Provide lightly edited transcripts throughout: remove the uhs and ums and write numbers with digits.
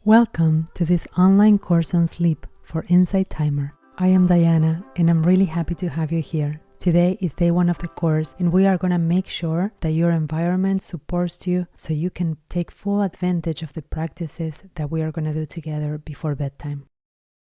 Welcome to this online course on sleep for Insight Timer. I am Diana and I'm really happy to have you here. Today is day 1 of the course and we are going to make sure that your environment supports you so you can take full advantage of the practices that we are going to do together before bedtime.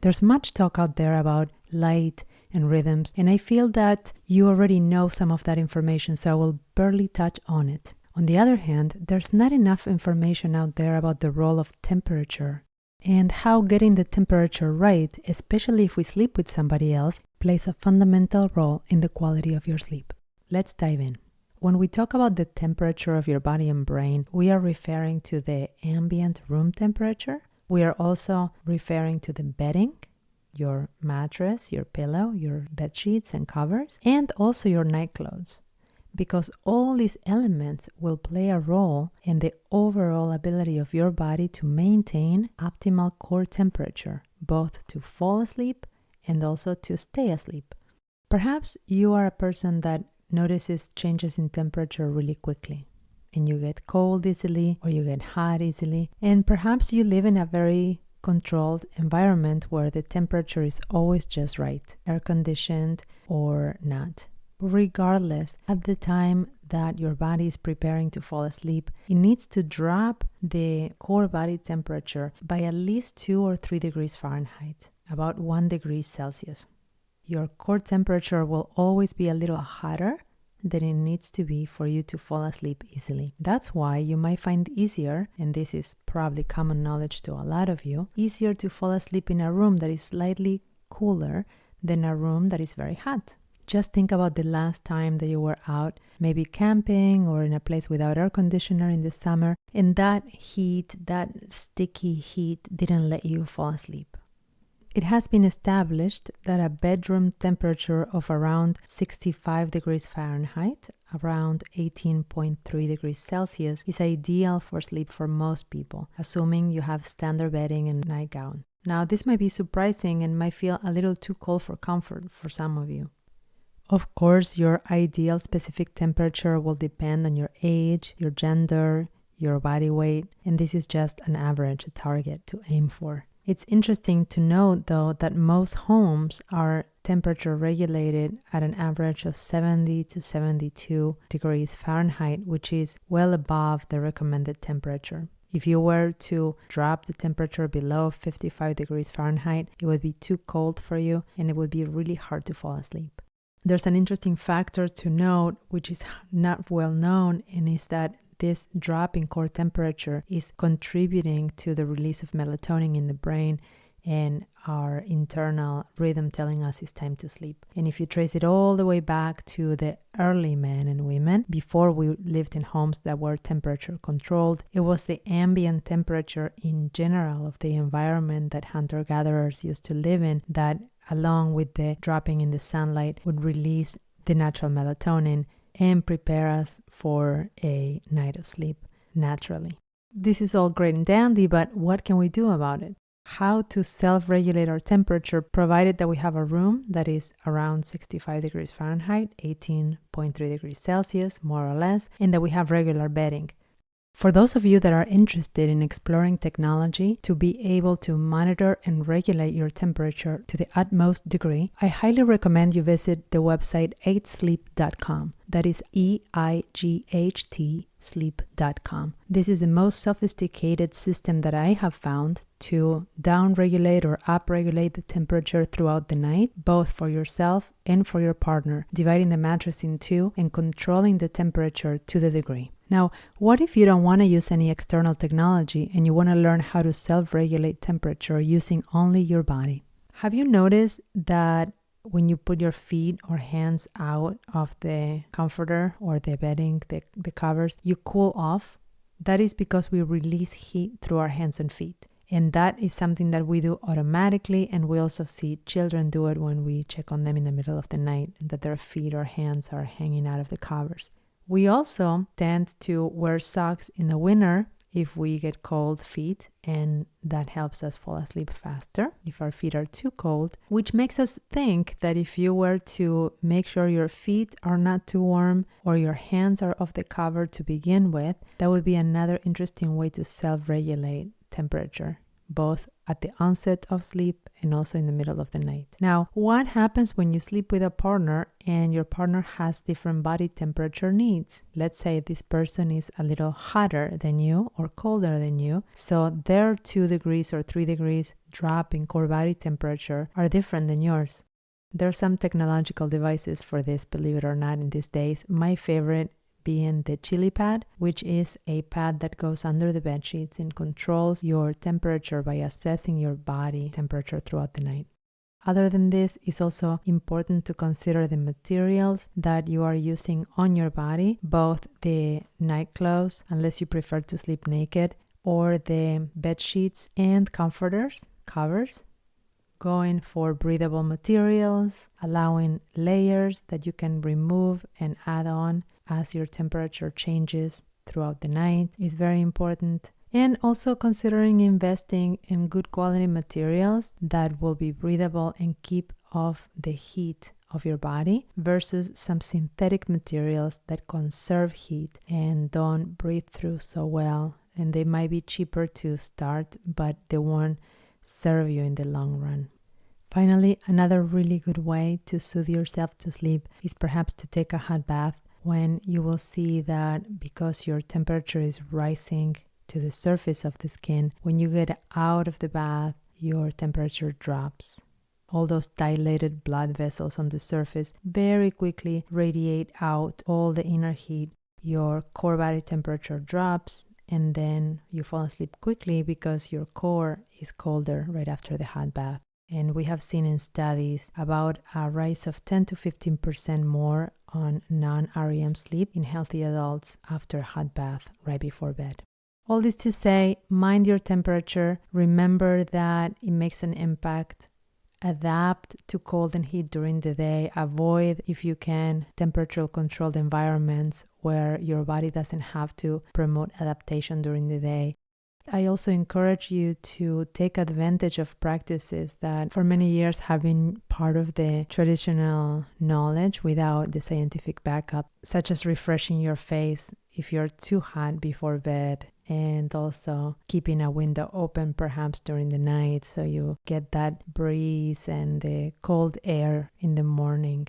There's much talk out there about light and rhythms, and I feel that you already know some of that information, so I will barely touch on it. On the other hand, there's not enough information out there about the role of temperature and how getting the temperature right, especially if we sleep with somebody else, plays a fundamental role in the quality of your sleep. Let's dive in. When we talk about the temperature of your body and brain, we are referring to the ambient room temperature. We are also referring to the bedding, your mattress, your pillow, your bed sheets and covers, and also your nightclothes. Because all these elements will play a role in the overall ability of your body to maintain optimal core temperature, both to fall asleep and also to stay asleep. Perhaps you are a person that notices changes in temperature really quickly, and you get cold easily or you get hot easily, and perhaps you live in a very controlled environment where the temperature is always just right, air conditioned or not. Regardless, at the time that your body is preparing to fall asleep, it needs to drop the core body temperature by at least 2 or 3 degrees Fahrenheit, about 1 degree Celsius. Your core temperature will always be a little hotter than it needs to be for you to fall asleep easily. That's why you might find easier, and this is probably common knowledge to a lot of you, easier to fall asleep in a room that is slightly cooler than a room that is very hot. Just think about the last time that you were out, maybe camping or in a place without air conditioner in the summer, and that heat, that sticky heat didn't let you fall asleep. It has been established that a bedroom temperature of around 65 degrees Fahrenheit, around 18.3 degrees Celsius, is ideal for sleep for most people, assuming you have standard bedding and nightgown. Now, this might be surprising and might feel a little too cold for comfort for some of you. Of course, your ideal specific temperature will depend on your age, your gender, your body weight, and this is just an average target to aim for. It's interesting to note, though, that most homes are temperature regulated at an average of 70 to 72 degrees Fahrenheit, which is well above the recommended temperature. If you were to drop the temperature below 55 degrees Fahrenheit, it would be too cold for you and it would be really hard to fall asleep. There's an interesting factor to note, which is not well known, and is that this drop in core temperature is contributing to the release of melatonin in the brain and our internal rhythm telling us it's time to sleep. And if you trace it all the way back to the early men and women, before we lived in homes that were temperature controlled, it was the ambient temperature in general of the environment that hunter-gatherers used to live in that, along with the dropping in the sunlight, would release the natural melatonin and prepare us for a night of sleep naturally. This is all great and dandy, but what can we do about it? How to self-regulate our temperature, provided that we have a room that is around 65 degrees Fahrenheit, 18.3 degrees Celsius, more or less, and that we have regular bedding. For those of you that are interested in exploring technology to be able to monitor and regulate your temperature to the utmost degree, I highly recommend you visit the website 8sleep.com. That is EIGHT sleep.com. This is the most sophisticated system that I have found to down-regulate or up-regulate the temperature throughout the night, both for yourself and for your partner, dividing the mattress in two and controlling the temperature to the degree. Now, what if you don't want to use any external technology and you want to learn how to self-regulate temperature using only your body? Have you noticed that when you put your feet or hands out of the comforter or the bedding, the covers, you cool off? That is because we release heat through our hands and feet. And that is something that we do automatically, and we also see children do it when we check on them in the middle of the night, that their feet or hands are hanging out of the covers. We also tend to wear socks in the winter if we get cold feet, and that helps us fall asleep faster if our feet are too cold, which makes us think that if you were to make sure your feet are not too warm or your hands are off the cover to begin with, that would be another interesting way to self-regulate temperature. both at the onset of sleep and also in the middle of the night. Now, what happens when you sleep with a partner and your partner has different body temperature needs? Let's say this person is a little hotter than you or colder than you, so their 2 degrees or 3 degrees drop in core body temperature are different than yours. There are some technological devices for this, believe it or not, in these days. My favorite being the Chili Pad, which is a pad that goes under the bed sheets and controls your temperature by assessing your body temperature throughout the night. Other than this, it's also important to consider the materials that you are using on your body, both the night clothes, unless you prefer to sleep naked, or the bed sheets and comforters, covers. Going for breathable materials, allowing layers that you can remove and add on as your temperature changes throughout the night is very important. And also considering investing in good quality materials that will be breathable and keep off the heat of your body versus some synthetic materials that conserve heat and don't breathe through so well. And they might be cheaper to start, but they won't serve you in the long run. Finally, another really good way to soothe yourself to sleep is perhaps to take a hot bath when you will see that because your temperature is rising to the surface of the skin, when you get out of the bath, your temperature drops. All those dilated blood vessels on the surface very quickly radiate out all the inner heat. Your core body temperature drops, and then you fall asleep quickly because your core is colder right after the hot bath. And we have seen in studies about a rise of 10 to 15% more on non-REM sleep in healthy adults after a hot bath right before bed. All this to say, mind your temperature. Remember that it makes an impact. Adapt to cold and heat during the day. Avoid, if you can, temperature-controlled environments where your body doesn't have to promote adaptation during the day. I also encourage you to take advantage of practices that for many years have been part of the traditional knowledge without the scientific backup, such as refreshing your face if you're too hot before bed, and also keeping a window open perhaps during the night so you get that breeze and the cold air in the morning.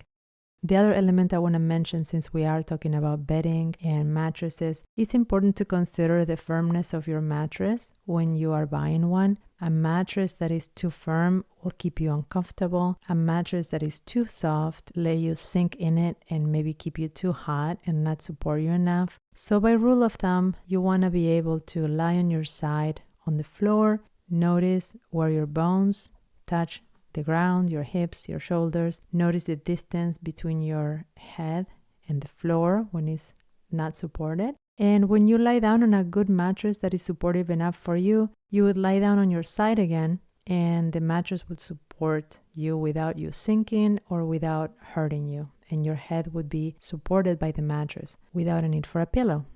The other element I want to mention, since we are talking about bedding and mattresses, it's important to consider the firmness of your mattress when you are buying one. A mattress that is too firm will keep you uncomfortable. A mattress that is too soft let you sink in it and maybe keep you too hot and not support you enough. So by rule of thumb, you want to be able to lie on your side on the floor. Notice where your bones touch the ground, your hips, your shoulders. Notice the distance between your head and the floor when it's not supported. And when you lie down on a good mattress that is supportive enough for you, you would lie down on your side again, and the mattress would support you without you sinking or without hurting you. And your head would be supported by the mattress without a need for a pillow.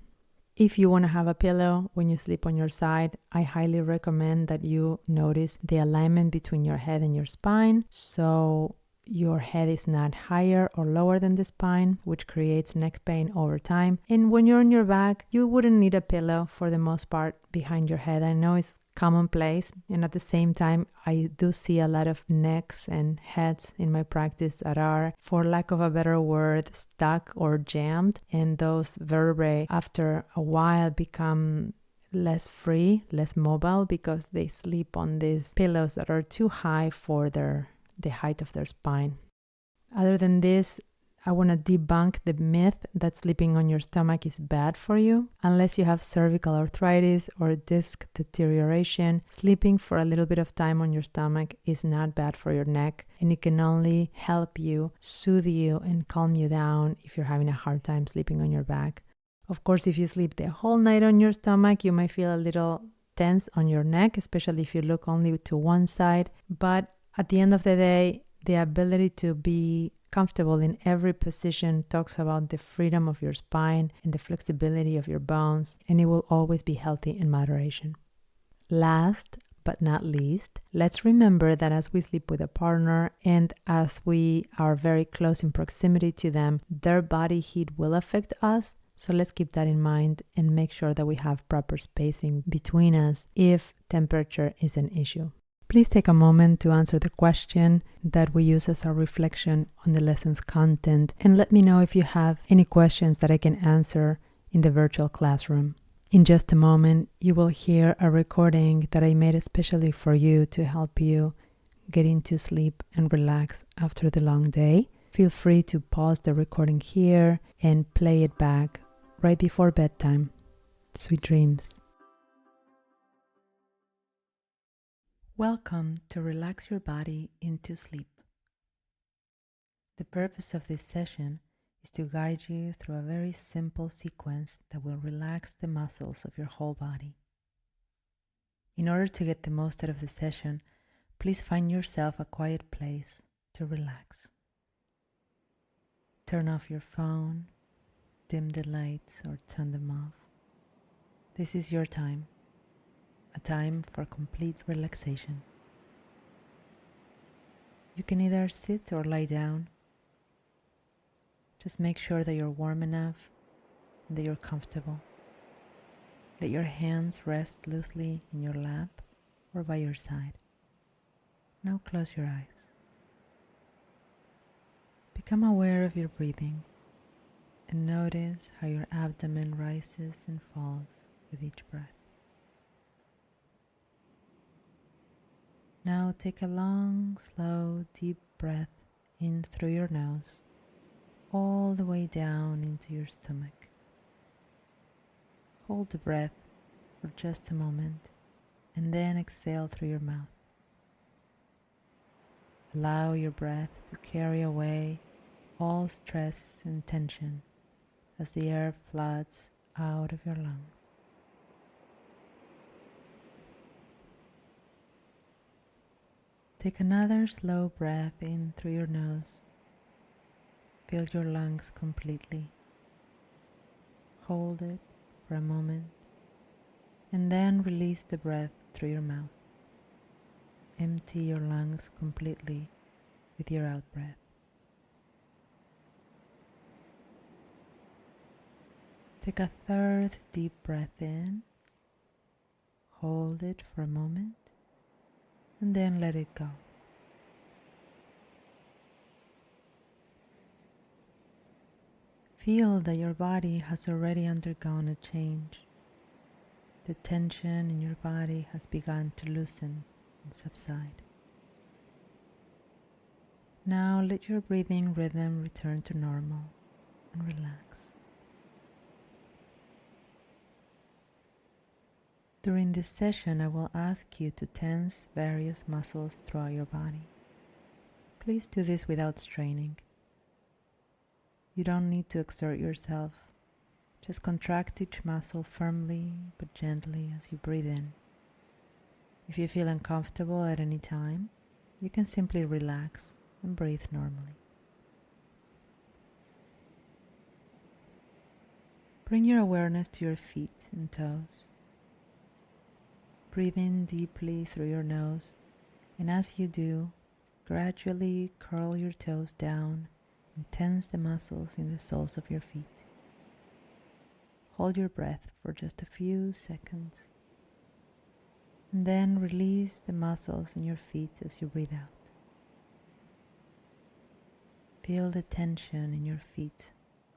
If you want to have a pillow when you sleep on your side, I highly recommend that you notice the alignment between your head and your spine, so your head is not higher or lower than the spine, which creates neck pain over time. And when you're on your back, you wouldn't need a pillow for the most part behind your head. I know it's commonplace, and at the same time, I do see a lot of necks and heads in my practice that are, for lack of a better word, stuck or jammed, and those vertebrae after a while become less free, less mobile, because they sleep on these pillows that are too high for the height of their spine. Other than this, I want to debunk the myth that sleeping on your stomach is bad for you. Unless you have cervical arthritis or disc deterioration, sleeping for a little bit of time on your stomach is not bad for your neck, and it can only help you, soothe you, and calm you down if you're having a hard time sleeping on your back. Of course, if you sleep the whole night on your stomach, you might feel a little tense on your neck, especially if you look only to one side. But at the end of the day, the ability to be comfortable in every position talks about the freedom of your spine and the flexibility of your bones, and it will always be healthy in moderation. Last but not least, let's remember that as we sleep with a partner and as we are very close in proximity to them, their body heat will affect us. So let's keep that in mind and make sure that we have proper spacing between us. If temperature is an issue. Please take a moment to answer the question that we use as our reflection on the lesson's content, and let me know if you have any questions that I can answer in the virtual classroom. In just a moment, you will hear a recording that I made especially for you to help you get into sleep and relax after the long day. Feel free to pause the recording here and play it back right before bedtime. Sweet dreams. Welcome to Relax Your Body into Sleep. The purpose of this session is to guide you through a very simple sequence that will relax the muscles of your whole body. In order to get the most out of the session, please find yourself a quiet place to relax. Turn off your phone, dim the lights, or turn them off. This is your time, a time for complete relaxation. You can either sit or lie down. Just make sure that you're warm enough and that you're comfortable. Let your hands rest loosely in your lap or by your side. Now close your eyes. Become aware of your breathing and notice how your abdomen rises and falls with each breath. Now take a long, slow, deep breath in through your nose, all the way down into your stomach. Hold the breath for just a moment and then exhale through your mouth. Allow your breath to carry away all stress and tension as the air floods out of your lungs. Take another slow breath in through your nose. Fill your lungs completely. Hold it for a moment and then release the breath through your mouth. Empty your lungs completely with your out-breath. Take a third deep breath in. Hold it for a moment and then let it go. Feel that your body has already undergone a change. The tension in your body has begun to loosen and subside. Now let your breathing rhythm return to normal and relax. During this session, I will ask you to tense various muscles throughout your body. Please do this without straining. You don't need to exert yourself. Just contract each muscle firmly but gently as you breathe in. If you feel uncomfortable at any time, you can simply relax and breathe normally. Bring your awareness to your feet and toes. Breathe in deeply through your nose, and as you do, gradually curl your toes down and tense the muscles in the soles of your feet. Hold your breath for just a few seconds, and then release the muscles in your feet as you breathe out. Feel the tension in your feet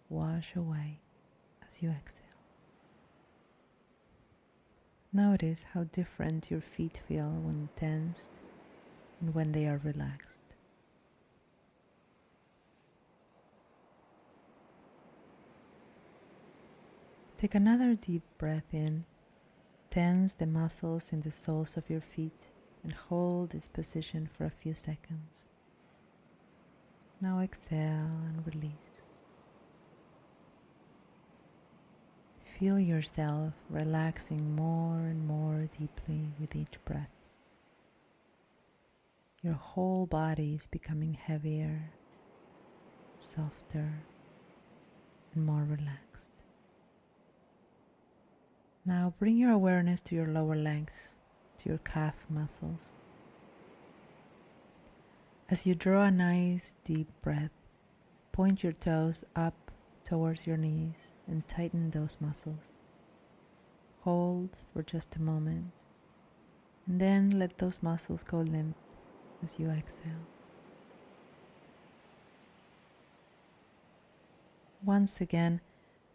wash away as you exhale. Notice how different your feet feel when tensed and when they are relaxed. Take another deep breath in. Tense the muscles in the soles of your feet and hold this position for a few seconds. Now exhale and release. Feel yourself relaxing more and more deeply with each breath. Your whole body is becoming heavier, softer, and more relaxed. Now bring your awareness to your lower legs, to your calf muscles. As you draw a nice deep breath, point your toes up towards your knees and tighten those muscles. Hold for just a moment And then let those muscles go limp as you exhale. Once again,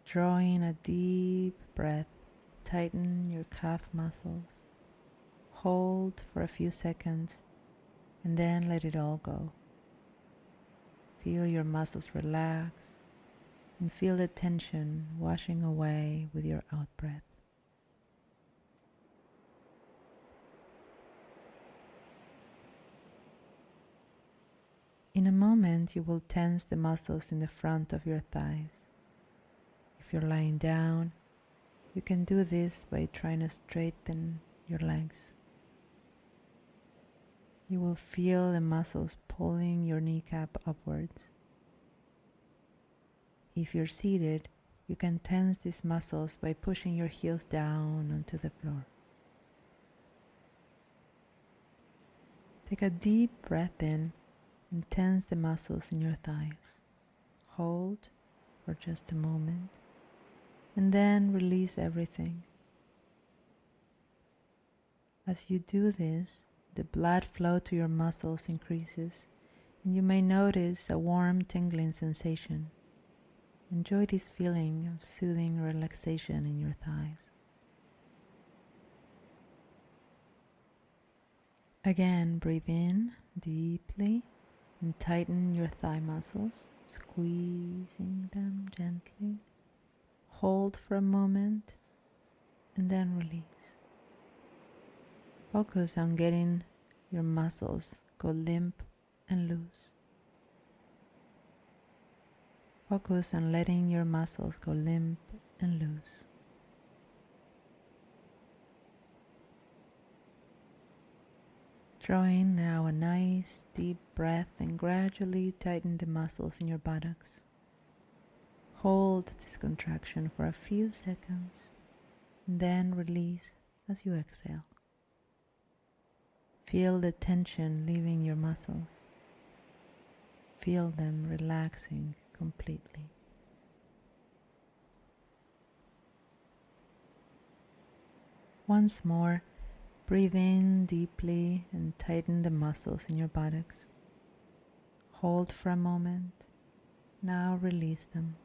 drawing a deep breath, tighten your calf muscles. Hold for a few seconds and then let it all go. Feel your muscles relax and feel the tension washing away with your out-breath. In a moment, you will tense the muscles in the front of your thighs. If you're lying down, you can do this by trying to straighten your legs. You will feel the muscles pulling your kneecap upwards. If you're seated, you can tense these muscles by pushing your heels down onto the floor. Take a deep breath in and tense the muscles in your thighs. Hold for just a moment and then release everything. As you do this, the blood flow to your muscles increases and you may notice a warm tingling sensation. Enjoy this feeling of soothing relaxation in your thighs. Again, breathe in deeply and tighten your thigh muscles, squeezing them gently. Hold for a moment and then release. Focus on getting your muscles go limp and loose. Focus on letting your muscles go limp and loose. Drawing now a nice deep breath and gradually tighten the muscles in your buttocks. Hold this contraction for a few seconds and then release as you exhale. Feel the tension leaving your muscles. Feel them relaxing completely. Once more, breathe in deeply and tighten the muscles in your buttocks. Hold for a moment. Now release them.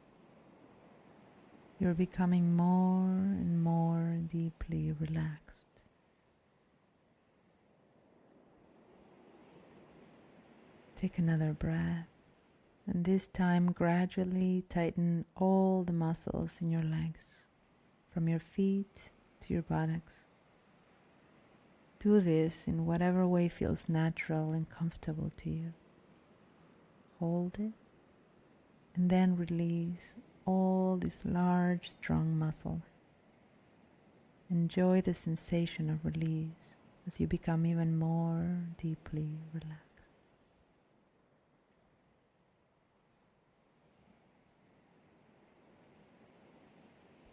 You're becoming more and more deeply relaxed. Take another breath, and this time gradually tighten all the muscles in your legs, from your feet to your buttocks. Do this in whatever way feels natural and comfortable to you. Hold it, and then release all these large, strong muscles. Enjoy the sensation of release as you become even more deeply relaxed.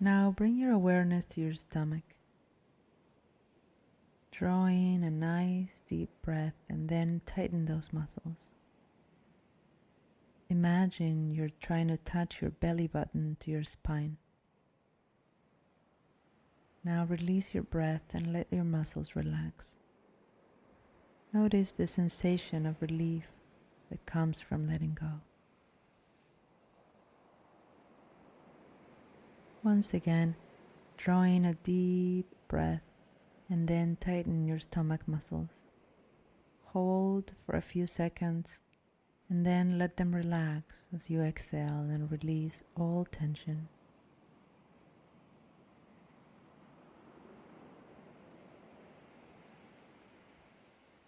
Now bring your awareness to your stomach, drawing a nice deep breath and then tighten those muscles. Imagine you're trying to touch your belly button to your spine. Now release your breath and let your muscles relax. Notice the sensation of relief that comes from letting go. Once again, drawing a deep breath and then tighten your stomach muscles. Hold for a few seconds and then let them relax as you exhale and release all tension.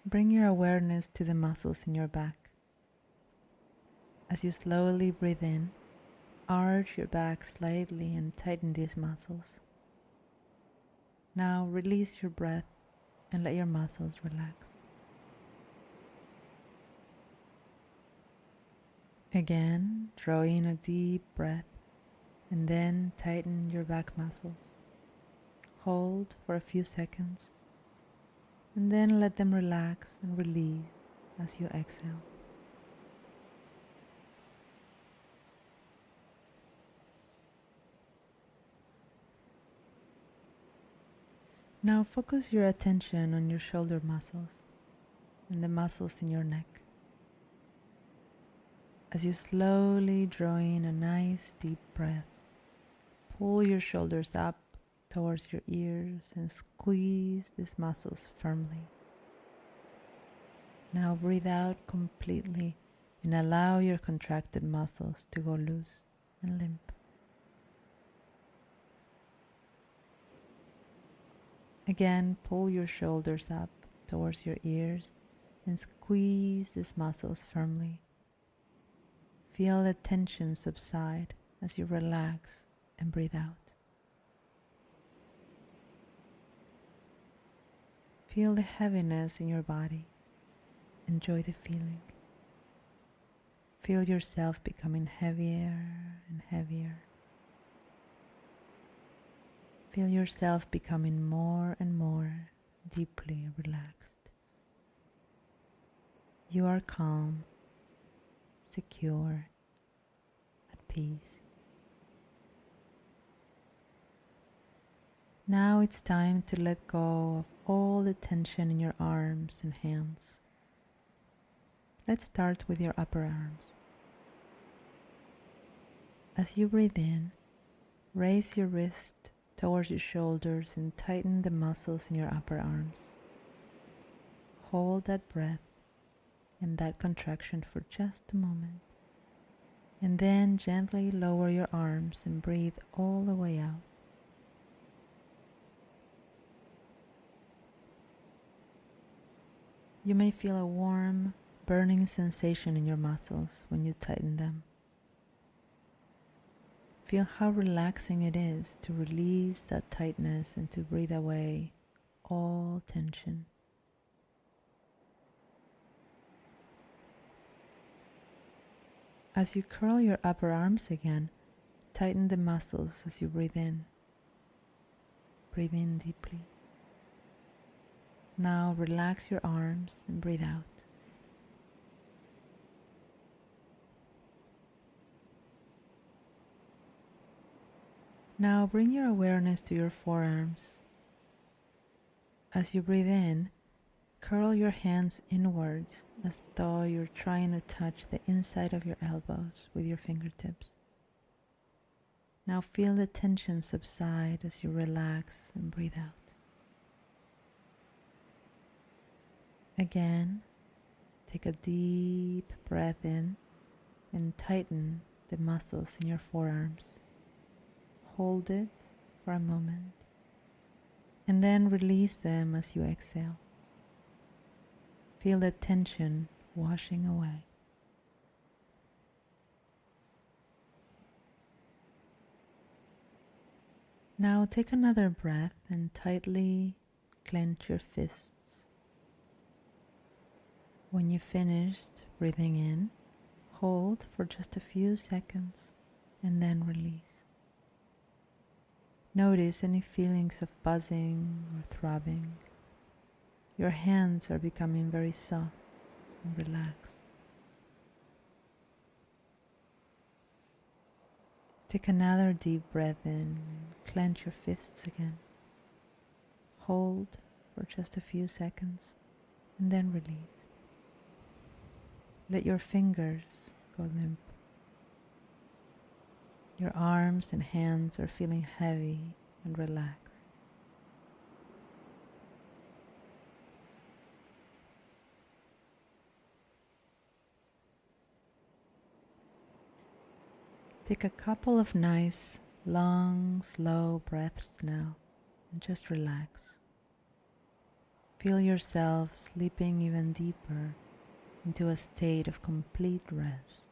Bring your awareness to the muscles in your back. As you slowly breathe in, arch your back slightly and tighten these muscles. Now release your breath and let your muscles relax. Again, draw in a deep breath and then tighten your back muscles. Hold for a few seconds and then let them relax and release as you exhale. Now focus your attention on your shoulder muscles and the muscles in your neck. As you slowly draw in a nice deep breath, pull your shoulders up towards your ears and squeeze these muscles firmly. Now breathe out completely and allow your contracted muscles to go loose and limp. Again, pull your shoulders up towards your ears and squeeze these muscles firmly. Feel the tension subside as you relax and breathe out. Feel the heaviness in your body. Enjoy the feeling. Feel yourself becoming heavier and heavier. Feel yourself becoming more and more deeply relaxed. You are calm, secure, at peace. Now it's time to let go of all the tension in your arms and hands. Let's start with your upper arms. As you breathe in, raise your wrist towards your shoulders and tighten the muscles in your upper arms. Hold that breath and that contraction for just a moment. And then gently lower your arms and breathe all the way out. You may feel a warm, burning sensation in your muscles when you tighten them. Feel how relaxing it is to release that tightness and to breathe away all tension. As you curl your upper arms again, tighten the muscles as you breathe in. Breathe in deeply. Now relax your arms and breathe out. Now bring your awareness to your forearms. As you breathe in, curl your hands inwards as though you're trying to touch the inside of your elbows with your fingertips. Now feel the tension subside as you relax and breathe out. Again, take a deep breath in and tighten the muscles in your forearms. Hold it for a moment and then release them as you exhale. Feel the tension washing away. Now take another breath and tightly clench your fists. When you've finished breathing in, hold for just a few seconds and then release. Notice any feelings of buzzing or throbbing. Your hands are becoming very soft and relaxed. Take another deep breath in and clench your fists again. Hold for just a few seconds and then release. Let your fingers go limp. Your arms and hands are feeling heavy and relaxed. Take a couple of nice, long, slow breaths now and just relax. Feel yourself slipping even deeper into a state of complete rest.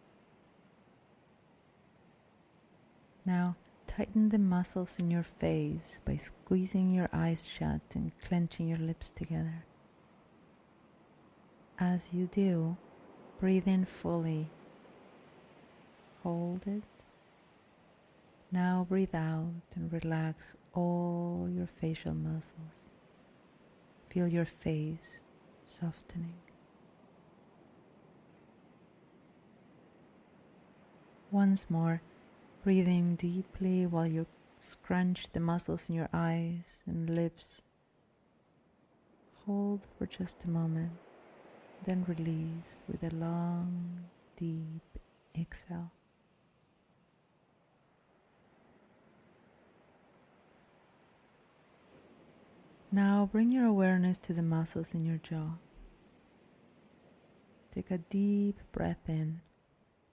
Now, tighten the muscles in your face by squeezing your eyes shut and clenching your lips together. As you do, breathe in fully. Hold it. Now breathe out and relax all your facial muscles. Feel your face softening. Once more, breathing deeply while you scrunch the muscles in your eyes and lips hold for just a moment, then release with a long, deep exhale. Now bring your awareness to the muscles in your jaw. Take a deep breath in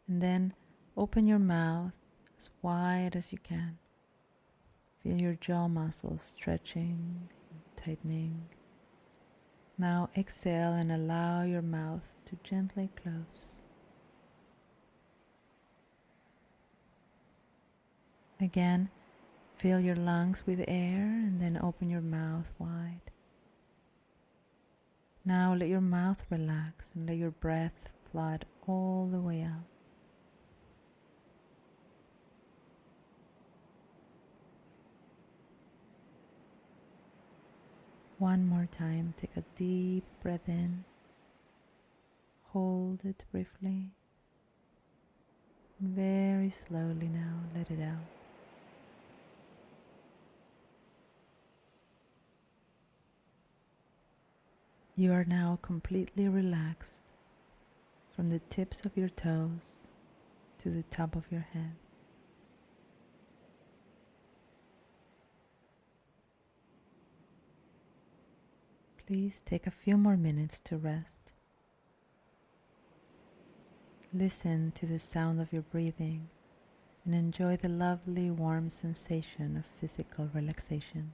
and then open your mouth as wide as you can. Feel your jaw muscles stretching and tightening. Now exhale and allow your mouth to gently close. Again, fill your lungs with air and then open your mouth wide. Now let your mouth relax and let your breath flood all the way out. One more time, take a deep breath in, hold it briefly, and very slowly now let it out. You are now completely relaxed from the tips of your toes to the top of your head. Please take a few more minutes to rest. Listen to the sound of your breathing and enjoy the lovely warm sensation of physical relaxation.